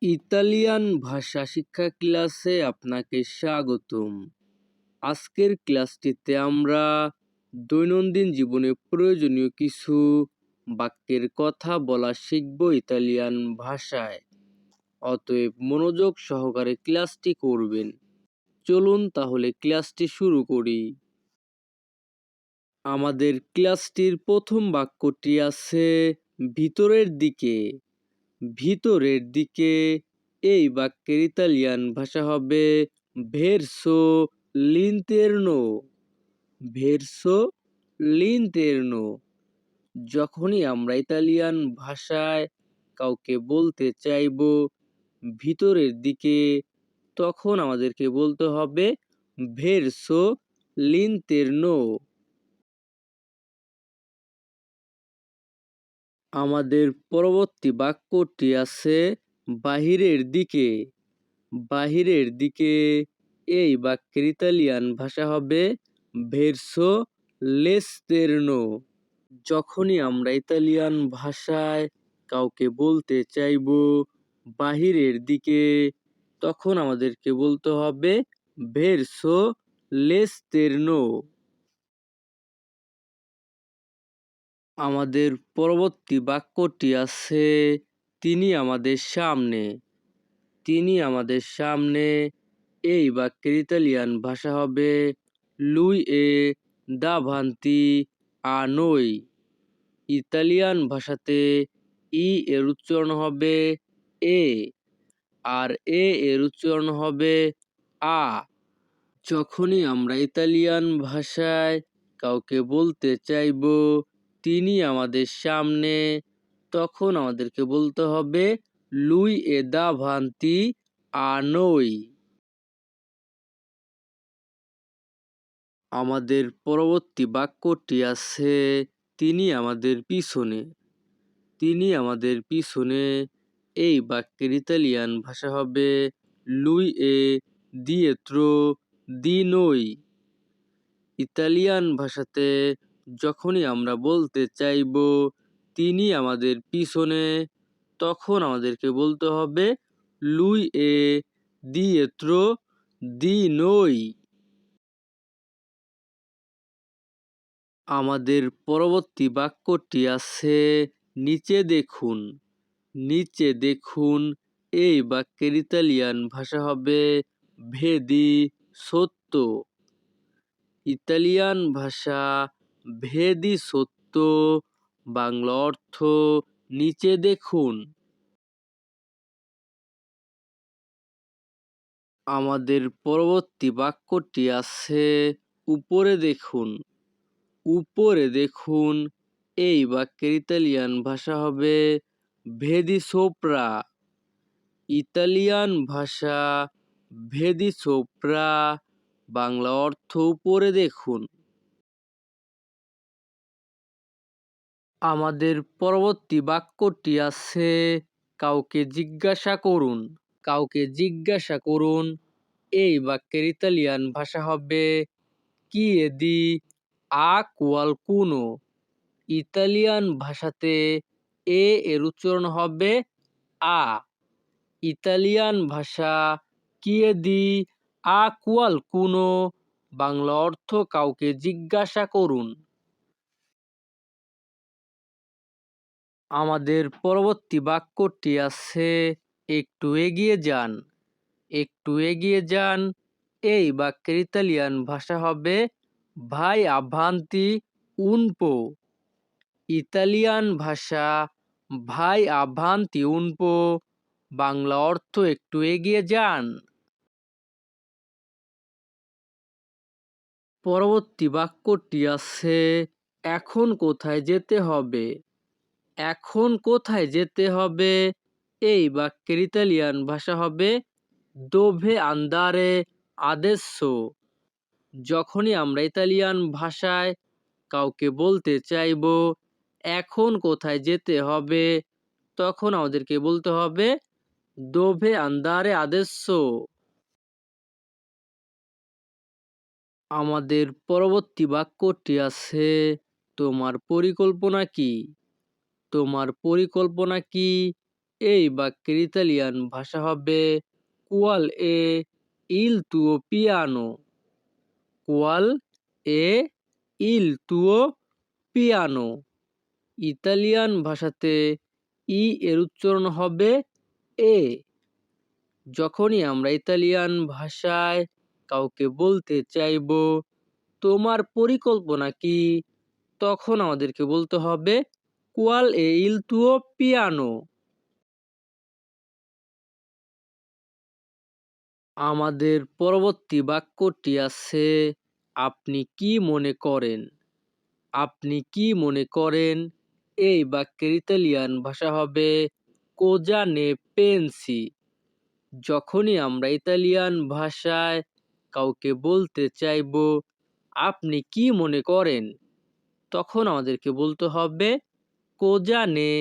Italian ভাষা শিক্ষা ক্লাসে আপনাকে স্বাগতম। আজকের ক্লাসটিতে আমরা দৈনন্দিন জীবনে প্রয়োজনীয় কিছু বাক্যের কথা বলা শিখব ইতালিয়ান ভাষায়। অতএব মনোযোগ সহকারে ক্লাসটি করবেন। চলুন তাহলে ক্লাসটি শুরু করি। আমাদের ক্লাসটির প্রথম বাক্যটি আছে ভিতরের দিকে। ভিতরের দিকে এই বাক্যের ইতালিয়ান ভাষা হবে ভেরসো লিন্তেরনো। ভেরসো লিন্তেরনো। যখনই আমরা ইতালিয়ান ভাষায় কাউকে বলতে চাইবো ভিতরের দিকে, তখন আমাদেরকে বলতে হবে ভেরসো লিন্তেরনো। আমাদের পরবর্তী বাক্যটি আছে বাহিরের দিকে। বাহিরের দিকে এই বাক্যের ইতালিয়ান ভাষা হবে ভেরসো লেস্তেরনো। যখনই আমরা ইতালিয়ান ভাষায় কাউকে বলতে চাইবো বাহিরের দিকে, তখন আমাদেরকে বলতে হবে ভেরসো লেস্তেরনো। আমাদের পরবর্তী বাক্যটি আছে তিনি আমাদের সামনে। তিনি আমাদের সামনে এই বাক্যের ইতালিয়ান ভাষা হবে লুই এ দাভান্তি আ noi। ইতালিয়ান ভাষাতে ই এর উচ্চারণ হবে এ, আর এ এর উচ্চারণ হবে আ। যখনই আমরা ইতালিয়ান ভাষায় কাউকে বলতে চাইবো তিনি আমাদের সামনে, তখন আমাদেরকে বলতে হবে লুই এ দাভান্তি আ noi। আমাদের পরবর্তী বাক্যটি আছে তিনি আমাদের পিছনে। তিনি আমাদের পিছনে এই বাক্যের ইতালিয়ান ভাষা হবে লুই এ dietro di noi। ইতালিয়ান ভাষাতে যখনই আমরা বলতে চাইবো তিনি আমাদের পিছনে, তখন আমাদেরকে বলতে হবে লুই এ dietro di noi। আমাদের পরবর্তী বাক্যটি আছে নিচে দেখুন। নিচে দেখুন এই বাক্যের ইতালিয়ান ভাষা হবে ভেদি সত্য। ইতালিয়ান ভাষা ভেদি সত্য, বাংলা অর্থ নিচে দেখুন। আমাদের পরবর্তী বাক্যটি আছে উপরে দেখুন। উপরে দেখুন এই বাক্যের ইতালিয়ান ভাষা হবে ভেদি সোপ্রা। ইতালিয়ান ভাষা ভেদি সোপ্রা, বাংলা অর্থ উপরে দেখুন। আমাদের পরবর্তী বাক্যটি আছে কাউকে জিজ্ঞাসা করুন। কাউকে জিজ্ঞাসা করুন এই বাক্যের ইতালিয়ান ভাষা হবে chiedi a qualcuno। ইতালিয়ান ভাষাতে এ এর উচ্চারণ হবে আ। ইতালিয়ান ভাষা chiedi a qualcuno, বাংলা অর্থ কাউকে জিজ্ঞাসা করুন। আমাদের পরবর্তী বাক্যটি আছে একটু এগিয়ে যান। একটু এগিয়ে যান এই বাক্যের ইতালিয়ান ভাষা হবে vai avanti un po। Italian ভাষা vai avanti un po, Bangla অর্থ একটু এগিয়ে যান। পরবর্তী বাক্যটি আছে এখন কোথায় যেতে হবে। এখন কোথায় যেতে হবে এই বাক্যের ইতালিয়ান ভাষা হবে dove andare adesso। যখনই আমরা ইতালিয়ান ভাষায় কাউকে বলতে চাইবো এখন কোথায় যেতে হবে, তখন আমাদেরকে বলতে হবে dove andare adesso। আমাদের পরবর্তী বাক্যটি আছে তোমার পরিকল্পনা কি। তোমার পরিকল্পনা কি এই বাক্যের ইতালিয়ান ভাষা হবে কুয়াল এ ইল তুও পিয়ানো। কুয়াল এ ইল তুও পিয়ানো। ইতালিয়ান ভাষাতে ই এর উচ্চারণ হবে এ। যখনই আমরা ইতালিয়ান ভাষায় কাউকে বলতে চাইবো তোমার পরিকল্পনা কি, তখন আমাদেরকে বলতে হবে কুয়াল এ ইল তুও পিয়ানো। আমাদের পরবর্তী বাক্যটি আছে আপনি কি মনে করেন। আপনি কি মনে করেন এই বাক্যের ইতালিয়ান ভাষা হবে কোজা নে পেনসি। যখনই আমরা ইতালিয়ান ভাষায় কাউকে বলতে চাইবো আপনি কি মনে করেন, তখন আমাদেরকে বলতে হবে কোজা নে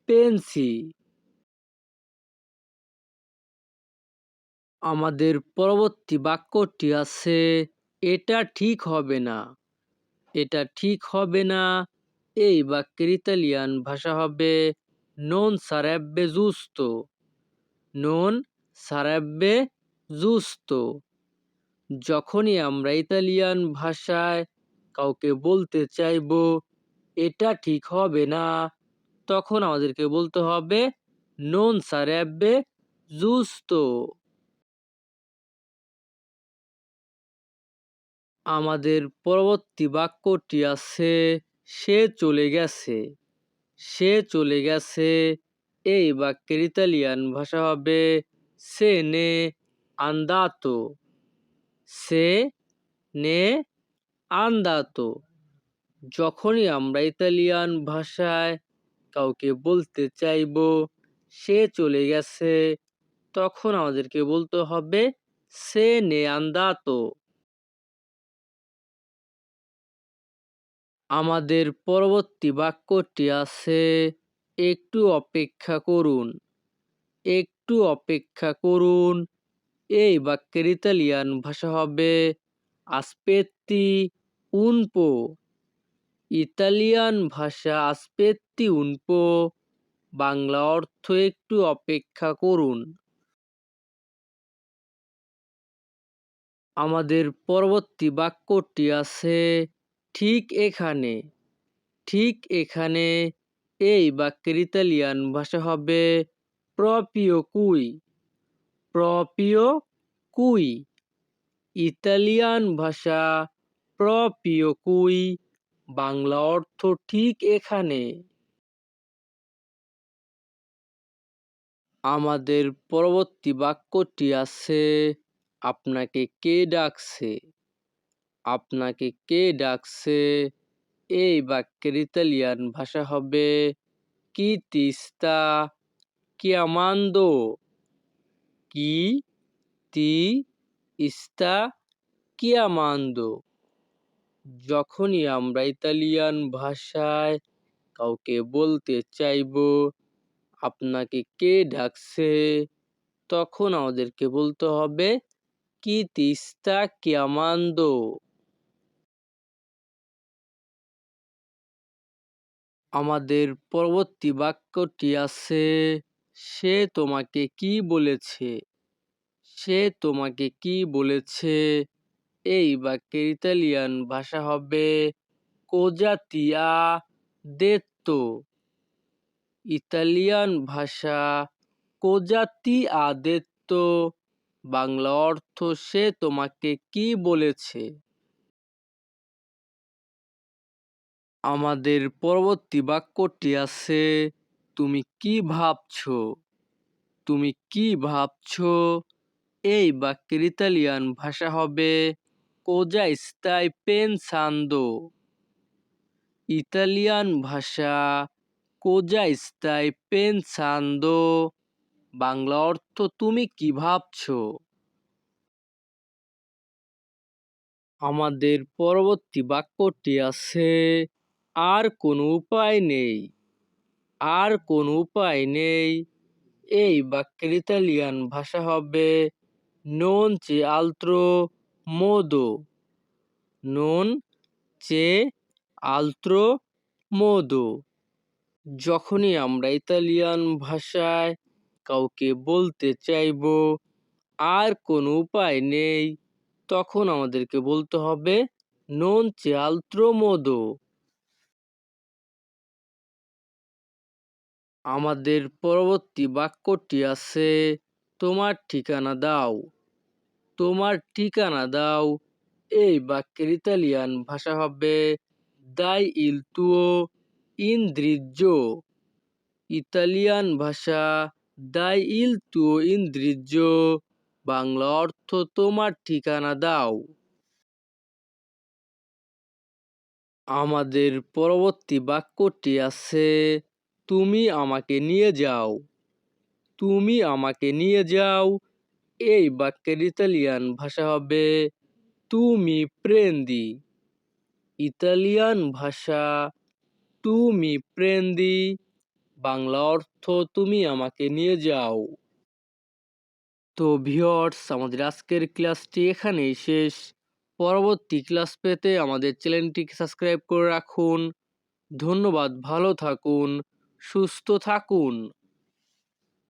পেনসি। আমাদের পরবর্তী বাক্যটি আছে এটা ঠিক হবে না। এটা ঠিক হবে না এই বাক্যের ইতালিয়ান ভাষা হবে নন সারেব্বে জুস্তো। নন সারেব্বে জুস্তো। যখনই আমরা ইতালিয়ান ভাষায় কাউকে বলতে চাইবো এটা ঠিক হবে না, তখন আমাদেরকে বলতে হবে নন সারেব্বে জুস্তো। আমাদের পরবর্তী বাক্যটি আছে সে চলে গেছে। সে চলে গেছে এই বাক্যের ইতালিয়ান ভাষা হবে সে নে আন্দাতো। সে নে আন্দাতো। যখনই আমরা ইতালিয়ান ভাষায় কাউকে বলতে চাইবো সে চলে গেছে, তখন আমাদেরকে বলতে হবে সে নে আন্দাতো। আমাদের পরবর্তী বাক্যটি আছে একটু অপেক্ষা করুন। একটু অপেক্ষা করুন এই বাক্যের ইতালিয়ান ভাষা হবে আসপেত্তি উন পো। ইতালিয়ান ভাষা আসপেত্তি উন পো, বাংলা অর্থ একটু অপেক্ষা করুন। আমাদের পরবর্তী বাক্যটি আছে ঠিক এখানে। ঠিক এখানে এই বাক্যের ইতালিয়ান ভাষা হবে প্রপিও কুই। প্রপিও কুই। ইতালিয়ান ভাষা প্রপিও কুই, বাংলা অর্থ ঠিক এখানে। আমাদের পরবর্তী বাক্যটি আছে আপনাকে কে ডাকছে। আপনাকে কে ডাকছে এই বাক্যের ইতালিয়ান ভাষা হবে কি তিস্তা chiamando। কি তি ইস্তা chiamando। যখনই আমরা ইতালিয়ান ভাষায় কাউকে বলতে চাইবো আপনাকে কে ডাকছে, তখন আমাদেরকে বলতে হবে কি তিস্তা chiamando। আমাদের পরবর্তী বাক্যটি আছে সে তোমাকে কি বলেছে। সে তোমাকে কি বলেছে এই বাক্যের ইতালিয়ান ভাষা হবে কোজা তি আ দেত্তো। ইতালিয়ান ভাষা কোজা তি আ দেত্তো, বাংলা অর্থ সে তোমাকে কি বলেছে। আমাদের পরবর্তী বাক্যটি আছে তুমি কি ভাবছো। তুমি কি ভাবছো এই বাক্যের ইতালিয়ান ভাষা হবে কোজা স্তাই পেনসান্দো। ইতালিয়ান ভাষা কোজা স্তাই পেনসান্দো, বাংলা অর্থ তুমি কি ভাবছো। আমাদের পরবর্তী বাক্যটি আছে আর কোনো উপায় নেই। আর কোনো উপায় নেই এই বাক্যের ইতালিয়ান ভাষা হবে নন চে আলত্রো মোদো। নন চে আলত্রো মোদো। যখনই আমরা ইতালিয়ান ভাষায় কাউকে বলতে চাইবো আর কোনো উপায় নেই, তখন আমাদেরকে বলতে হবে non c'è altro modo। আমাদের পরবর্তী বাক্যটি আছে তোমার ঠিকানা দাও। তোমার ঠিকানা দাও এই বাক্যের ইতালিয়ান ভাষা হবে dai il tuo indirizzo। Italian ভাষা dai il tuo indirizzo, Bangla অর্থ তোমার ঠিকানা দাও। আমাদের পরবর্তী বাক্যটি আছে তুমি আমাকে নিয়ে যাও। তুমি আমাকে নিয়ে যাও এই বাক্যের ইতালিয়ান ভাষা হবে tu mi prendi। ইতালিয়ান ভাষা tu mi prendi, বাংলা অর্থ তুমি আমাকে নিয়ে যাও। তো ভিউয়ার্স, আমাদের আজকের ক্লাসটি এখানেই শেষ। পরবর্তী ক্লাস পেতে আমাদের চ্যানেলটিকে সাবস্ক্রাইব করে রাখুন। ধন্যবাদ, ভালো থাকুন, সুস্থ থাকুন।